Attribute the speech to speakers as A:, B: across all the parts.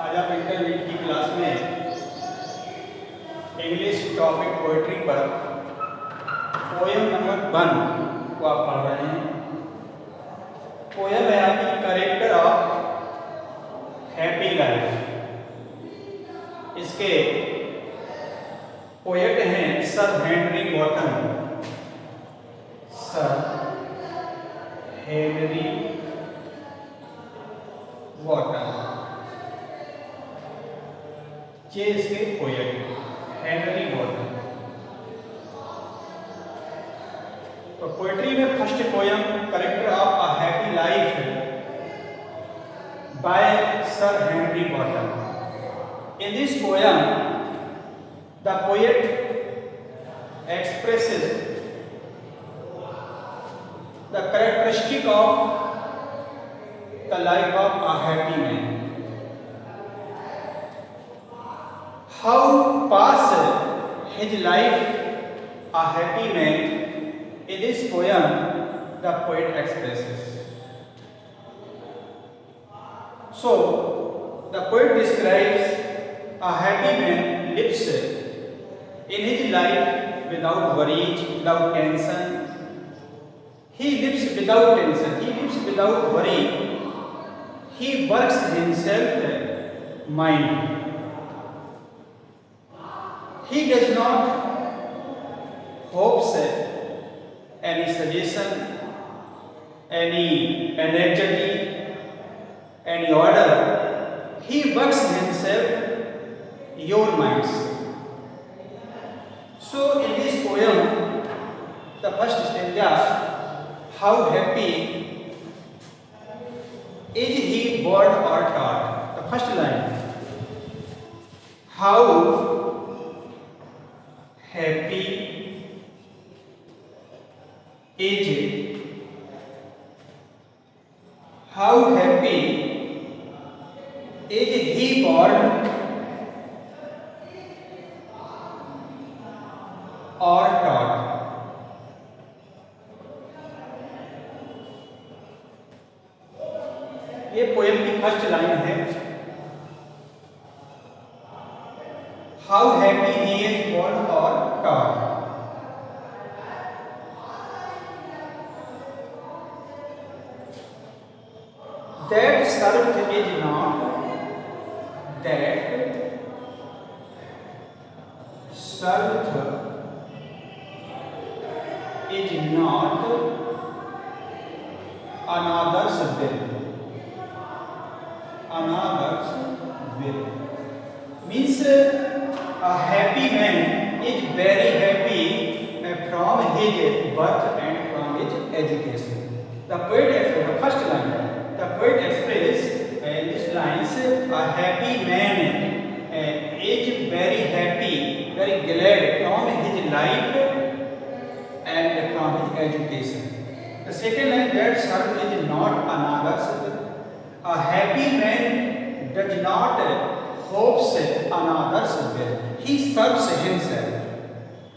A: आज आप इंटरमीडिएट की क्लास में इंग्लिश टॉपिक पोइट्री पर पोयम नंबर 1 को आप पढ़ रहे हैं। पोयम है आपकी करेक्टर ऑफ हैप्पी लाइफ। इसके पोएट हैं Sir Henry Wotton. Sir Henry Wotton ये इसके पोएट हेनरी वॉटन। तो पोएट्री में first poem character of a happy life by Sir Henry Wotton. In this poem the poet expresses the characteristic of the life of a happy man. How pass his life a happy man in this poem the poet expresses. So the poet describes a happy man lives in his life without worries, without tension. He lives without tension. He lives without worry. He works himself mind. He does not hopes any suggestion, any energy, any order. He works himself your minds. So in this poem, the first stanza, how happy is he born or taught? The first line, how happy is he born or taught? ये poem की first line है। How happy he is born or taught. That serveth is not, that serveth is not another's will. Another's will means a happy man is very happy from his birth and from his education. The poet expresses, the first line, the poet expresses in these lines, a happy man is very happy, very glad from his life and from his education. The second line, that serve is not another's will. A happy man does not hopes another's will. He serves himself.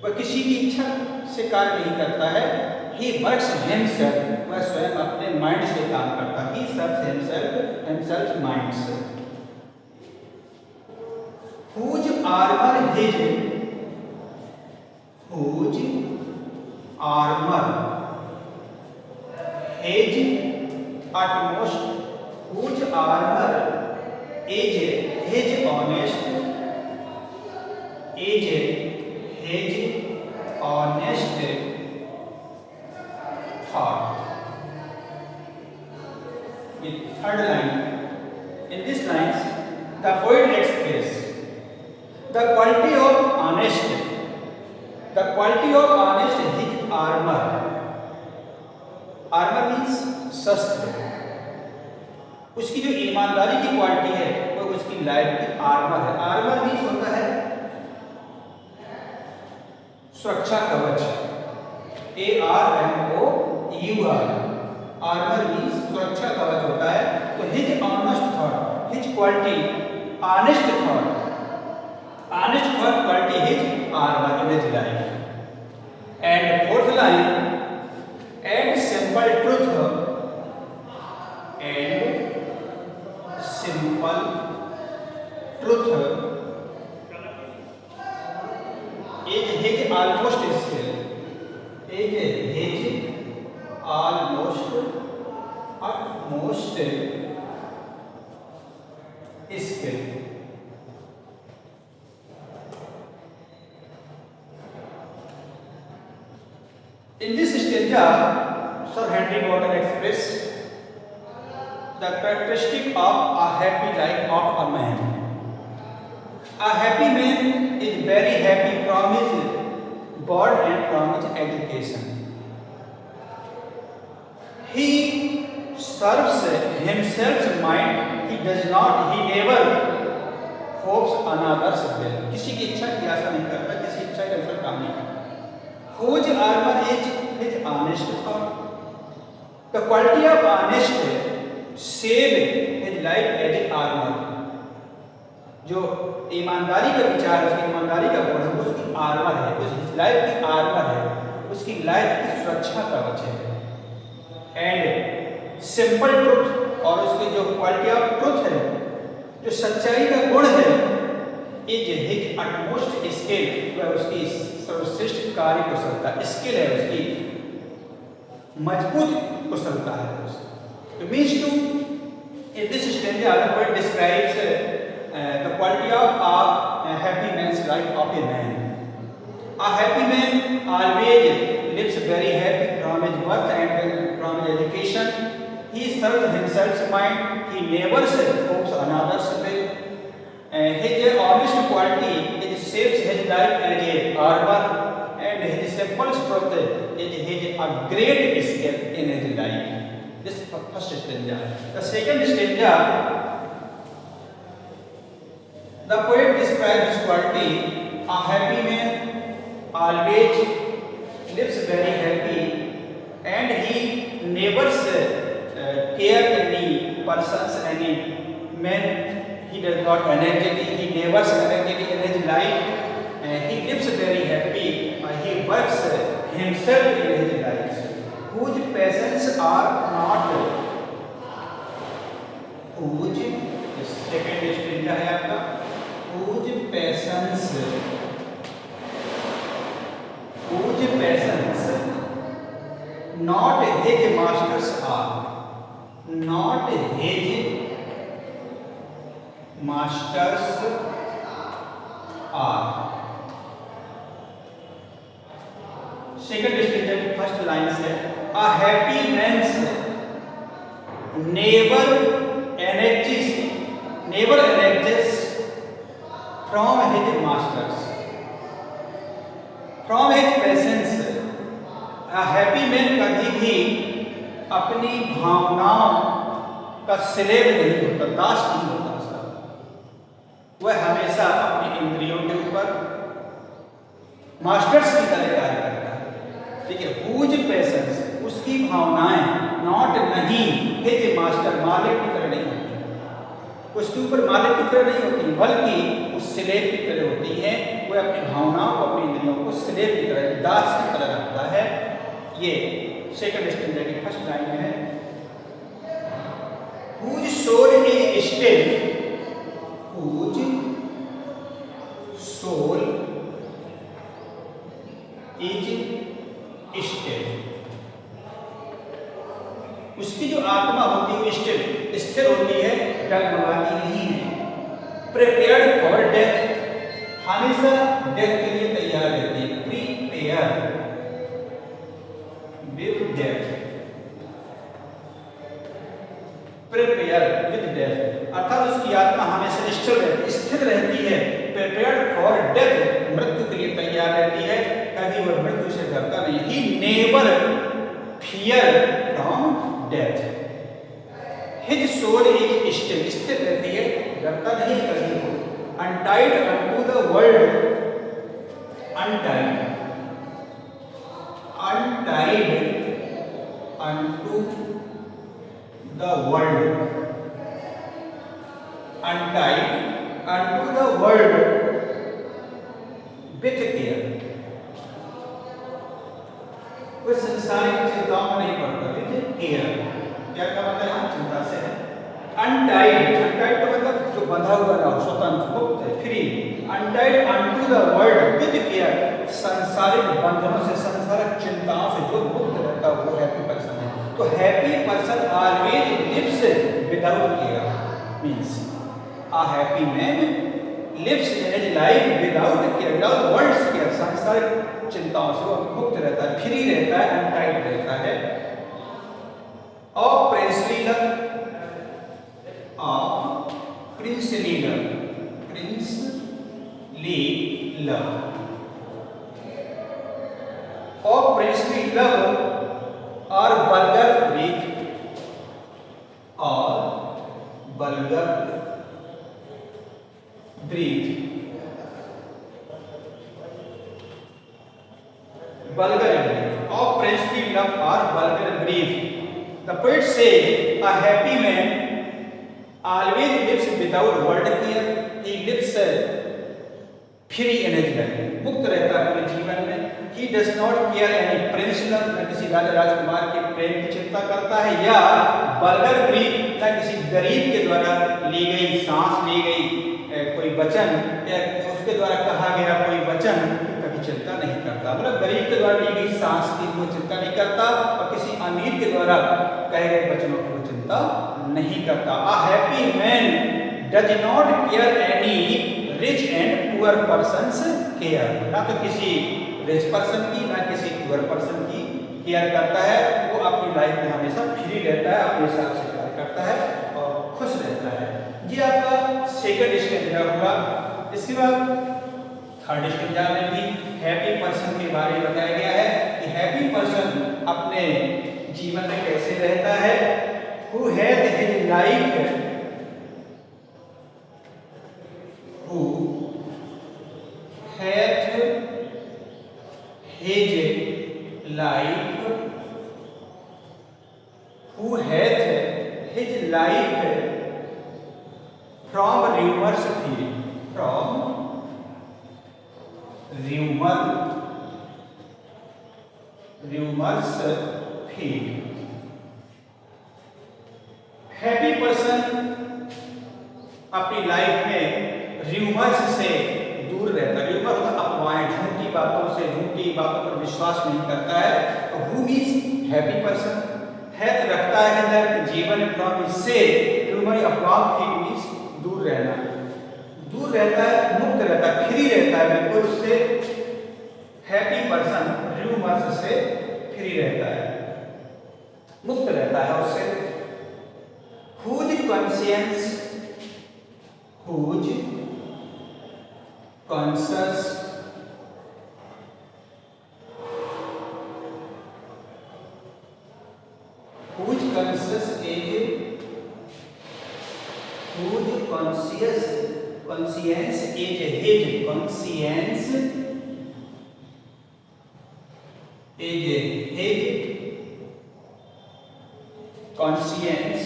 A: वह किसी की इच्छा से कार्य नहीं करता है। He works himself. वह स्वयं अपने माइंड से काम करता है। He serves himself minds. Whose armor his, whose armor his utmost, whose armor is his honest, is his honest thought. In third line, in this lines, the poet expresses the quality of honest, the quality of honest his armor. Armor means शस्त्र। उसकी जो ईमानदारी की quality है वो उसकी life की armour है। आर्मर मीन्स होता है सुरक्षा कवच। ARMOUR। आर्मर मीन्स सुरक्षा कवच होता है। तो his honest thought, his quality honest thought, honest thought quality his armor in his life. And fourth line, and simple truth, and simple truth is his almost skill. Is his almost utmost skill. In this stanza, Sir Henry Wotton expressed the characteristic of a happy life of a man. A happy man is very happy from his birth and from his education. He serves himself's mind. He never hopes another's will. किसी की इच्छा की आशा नहीं करता, किसी इच्छा के अनुसार काम नहीं करता. Whose armor is his honest thought. The quality of honest save his life as armor. जो ईमानदारी का विचार, उसकी ईमानदारी का गुण है, उसकी आर्मर है, उसकी लाइफ की आर्मर है, उसकी लाइफ की सुरक्षा कवच है. एंड सिंपल ट्रुथ, और उसकी जो क्वालिटी ऑफ ट्रुथ है, जो सच्चाई का गुण है, इज हिज अटमोस्ट स्किल, वह उसकी सर्वश्रेष्ठ कार्य कुशलता, स्किल है उसकी, मजबूत कुशलता है. It means to, in this stanza, the poet describes the quality of a happy man's life of a man. A happy man always lives very happy from his birth and from his education. He serves himself's mind. He never hopes another's will. His honest quality is saves his life as a armor, and his simple truth is a great skill in his life. This is the first stanza. The second stanza, the poet describes his quality. A happy man always lives very happy, and he never care any persons, any man. He does not energetic. He never energetic in his life. He lives very happy. He works himself in his life. Whose passions are not, whose, second stanza है आपका, whose passions not his masters are, not his masters are. Second stanza की first line से, a happy man's never engages from his masters, from his passions. A happy man कभी भी अपनी भावनाओं का slave नहीं होता, दास नहीं होता. वह हमेशा अपनी इंद्रियों के ऊपर मास्टर्स की तरह कार्य करता है. ठीक है. हुज पैशंस, उसकी भावनाएं, नॉट नहीं, हिज मास्टर, मालिक की तरह नहीं होती, उसके ऊपर मालिक की तरह नहीं होती, बल्कि उस स्लेव की तरह होती है. वह अपनी भावनाओं को, अपनी इंद्रियों को स्लेव की तरह, दास की तरह रखता है. ये सेकंड स्टेंजा की फर्स्ट लाइन में है. Whose soul is still, whose soul is still, उसकी जो आत्मा होती है स्टिल, स्थिर होती है, डगमगाती नहीं है. प्रिपेयर्ड फॉर डेथ, हमेशा डेथ के लिए तैयार रहती है. Prepare with death, prepare with death, अर्थात उसकी आत्मा हमेशा स्थिर रहती है. प्रिपेयर्ड फॉर डेथ, मृत्यु के लिए तैयार रहती है, कभी वह मृत्यु से डरता नहीं. He never fear from death. His soul is still, स्थिर रहती है, डरता नहीं कभी वो. Untied unto the world, untied unto the world, untied unto the world with care. कोई संसारिक चिंताओं में नहीं पड़ता, विद केयर. क्या का मतलब है? चिंता से है. अनटाइड, अनटाइड का मतलब जो बंधा हुआ ना हो, स्वतंत्र. To the world with care, सांसारिक बंधनों से, सांसारिक चिंताओं से जो मुक्त रहता है वो हैप्पी पर्सन है। तो happy person always lives without care, means a happy man lives in his life without care, without world's care, सांसारिक चिंताओं से वो मुक्त रहता है, फ्री रहता है, अनटाइड रहता है। Of princely love, of princely love, princely love, of princely love और बल्गर ब्रीथ, और vulgar breath, vulgar breath, of princely love or vulgar breath. The poet says, a happy man always lives without world care. He lives free in his life. मुक्त रहता है अपने जीवन में. He does not care any prince love, न किसी राजा राजकुमार के प्रेम की चिंता करता है, या vulgar breath, न किसी गरीब के द्वारा ली गई सांस, ली गई कोई वचन या उसके द्वारा कहा गया कोई वचन की कभी चिंता नहीं करता। मतलब गरीब के द्वारा ली गई सांस की वो चिंता नहीं करता, और किसी अमीर के द्वारा कहे गए वचनों की वो चिंता नहीं करता। A happy man does not care any rich and poor person's care, ना तो किसी रिच पर्सन की ना किसी पुअर पर्सन की केयर करता है। वो अपनी लाइफ में हमेशा फ्री रहता है, अपने हिसाब से कार्य करता है और खुश रहता है। ये आपका सेकंड स्टेंजा हुआ। इसके बाद थर्ड स्टेंजा में भी हैप्पी पर्सन के बारे में बताया गया है कि हैप्पी पर्सन अपने जीवन में कैसे रहता है। Who hath his life, who hath his life, who hath his life from rumors field, from rumors field। Happy person अपनी लाइफ में र्यूमर्स से दूर रहता है। र्यूमर मतलब अफवाहें, झूठी बातों से, झूठी बातों पर विश्वास नहीं करता है। तो who means happy person, hath रखता है अंदर जीवन फ्रॉम, इससे र्यूमर अफवाह की मींस दूर रहना, दूर रहता है, मुक्त रहता है, फ्री रहता है बिल्कुल उससे। हैप्पी पर्सन र्यूमर्स से फ्री रहता है, मुक्त रहता है उससे। Whose conscience, whose conscience, whose conscience is, whose conscience is his, conscience is his, conscience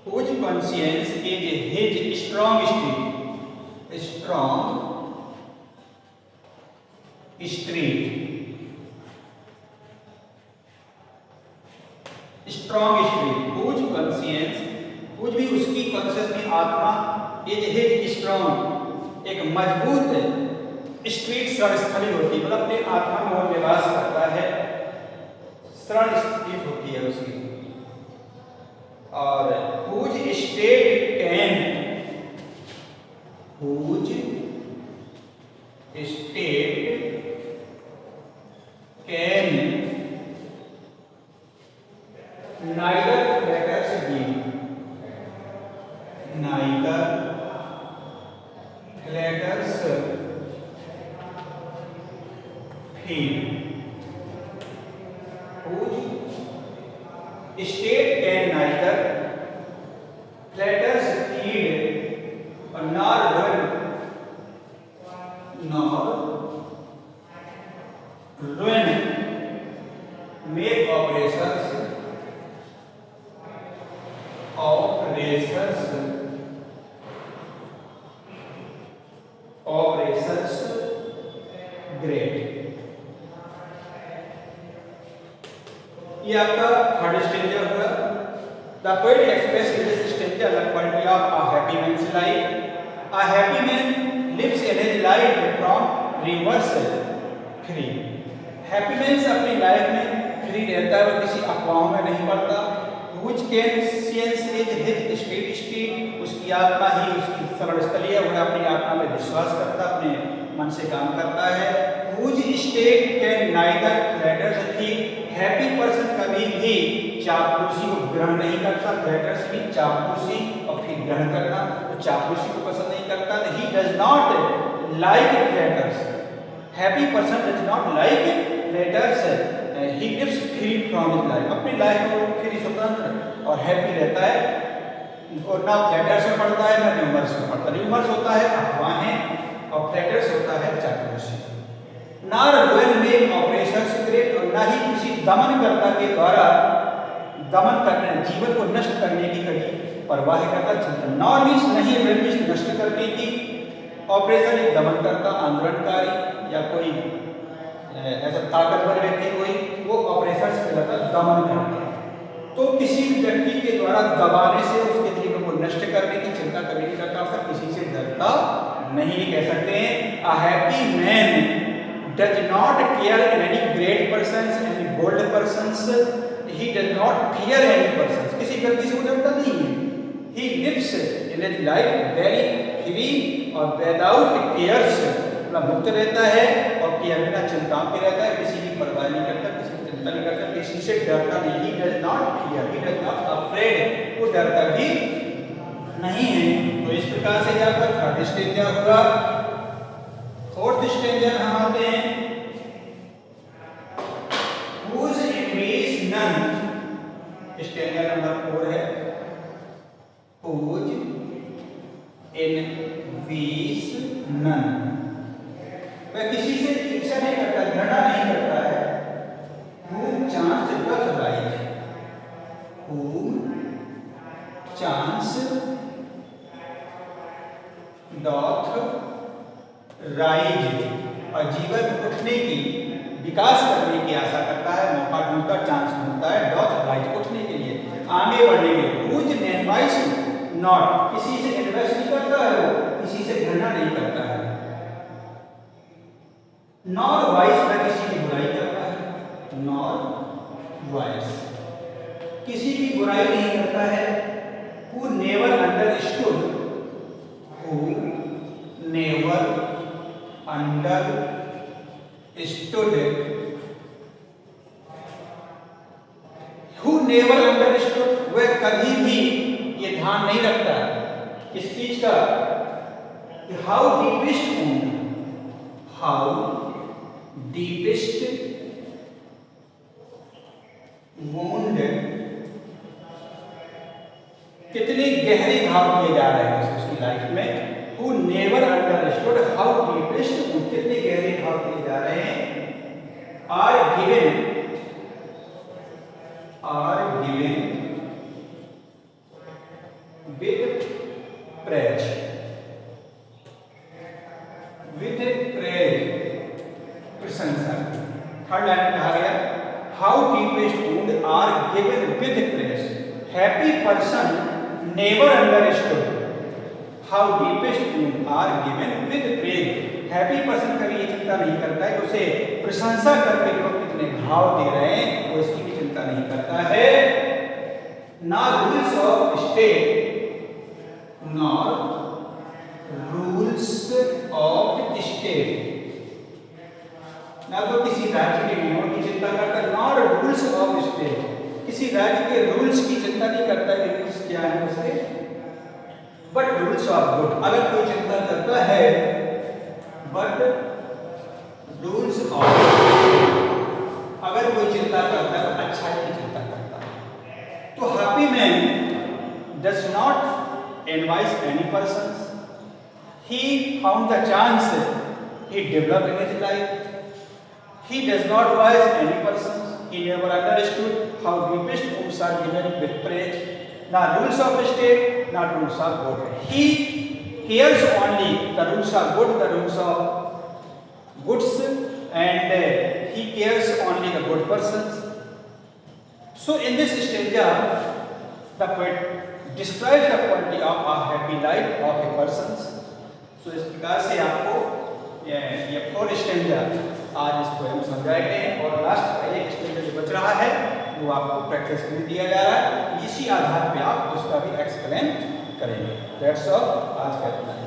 A: whose conscience is his strong street, strong street, strong street, whose conscience, whose भी उसकी conscious में आत्मा, is his strong, एक मजबूत street स्थली होती है, मतलब अपने आत्मा में वो निवास करता है, शरण स्थिति होती है उसकी। और whose state can, whose state can neither flatters give, neither flatters feed, whose state can neither flatters feed nor ruin make operations great। ये आपका थर्ड स्टेंजा हुआ। The poet express in this stanza the quality of a happy man's life. A happy man lives in his life from rivers free. Happy man अपनी life में free रहता है, वो किसी अफवाहों में नहीं पड़ता। Which conscience is his state state, उसकी आत्मा ही उसकी सरल स्थली है, वह अपनी आत्मा में विश्वास करता, अपने मन से काम करता है। Which state can neither flatters he happy person कभी भी चापलूसी को ग्रहण नहीं करता। फ्लैटर्स भी चापलूसी और फिर ग्रहण करना, तो चापलूसी को पसंद नहीं करता। He does not like flatters. Happy person does not like flatters. He lives free from his life. अपनी लाइफ में वो फ्री स्वतंत्र और हैप्पी रहता है, और ना फ्लैटर्स में पड़ता है ना र्यूमर्स में पड़ता है। र्यूमर्स होता है अफवाहें और फ्लैटर्स होता है चापलूसी। ना रोयल में ऑपरेशंस ग्रेट, और ना ही किसी दमनकर्ता के द्वारा दमन करने, जीवन को नष्ट करने की कभी परवाह करता चिंतन। नॉर मीन्स नहीं मीन्स नष्ट करने की। ऑपरेशन एक दमनकर्ता, आंदोलनकारी या कोई ऐसा ताकतवर व्यक्ति कोई, वो ऑपरेशन कहलाता दमन करता है। तो किसी व्यक्ति के द्वारा दबाने से उसके जीवन को नष्ट करने की चिंता कभी नहीं करता, फिर किसी से डरता नहीं। कह सकते हैं a happy man does not care any great persons, any bold persons. He does not fear any persons, किसी व्यक्ति से वो डरता नहीं है। He lives in his life very free और विदाउट केयर्स, मुक्त रहता है और किया बिना चिंताओं के रहता है, किसी की परवाह नहीं करता, किसी की चिंता नहीं करता, किसी से डरता नहीं। ही does not fear, he does not afraid, वो डरता भी नहीं है। तो इस प्रकार से आपका थर्ड स्टेंजा होगा। फोर्थ स्टेंजा हम आते हैं whose envies none। Stanza number 4 है whose envies none। वह किसी से ईर्ष्या नहीं करता, घृणा नहीं करता है। Whom chance doth rise, whom chance doth rise, और जीवन में उठने की, विकास करने की आशा करता है, मौका ढूंढता, चांस ढूंढता है। डॉथ राइज, उठने के लिए, आगे बढ़ने के लिए। Whose एडवाइस नॉट, किसी से एडवाइस नहीं करता है, वो किसी से घृणा नहीं करता है। नॉर वाइस, वह किसी की बुराई करता है। नॉर वाइस, किसी की बुराई नहीं करता है। Who never understood, who never understood, who never understood, वह कभी भी ये ध्यान नहीं रखता किस चीज का, how deepest wound, how deepest wound, कितने गहरे घाव किए जा रहे हैं उसकी लाइफ में। Who never understood how deepest wound, कितने गहरे घाव किए जा रहे हैं। are given with praise, with praise, प्रशंसा। थर्ड लाइन में कहा गया how deepest wound are given with praise। Happy person never understood how deepest wound are given with praise। Happy person कभी ये चिंता नहीं करता है कि उसे प्रशंसा करके लोग कितने घाव दे रहे हैं, वो इसकी भी चिंता नहीं करता है। ना rules of state, nor rules of state, ना तो किसी राज्य के नियमों की चिंता करता, नॉर रूल्स ऑफ स्टेट, किसी राज्य के रूल्स की चिंता नहीं करता कि रूल्स क्या है उसके, बट रूल्स ऑफ गुड, अगर कोई चिंता करता है बट रूल्स ऑफ, अगर कोई चिंता करता है तो अच्छाई की चिंता करता है। तो happy man does not advice any person, he found the chance, he develop in his life, he does not vice any person, he never understood how deepest wounds are given with praise, not rules of state, not rules of God. He cares only the rules of good, the rules of goods, and he cares only the good persons. So in this stanza, the poet describes the quality of a happy life of a person. So इस प्रकार से आपको ये 4 stanza आज इस poem समझाए गए हैं और लास्ट का एक स्टेंजा जो बच रहा है वो आपको प्रैक्टिस के लिए दिया जा रहा है। इसी आधार पे आप उसका भी एक्सप्लेन करेंगे। दैट्स ऑल, आज का इतना ही।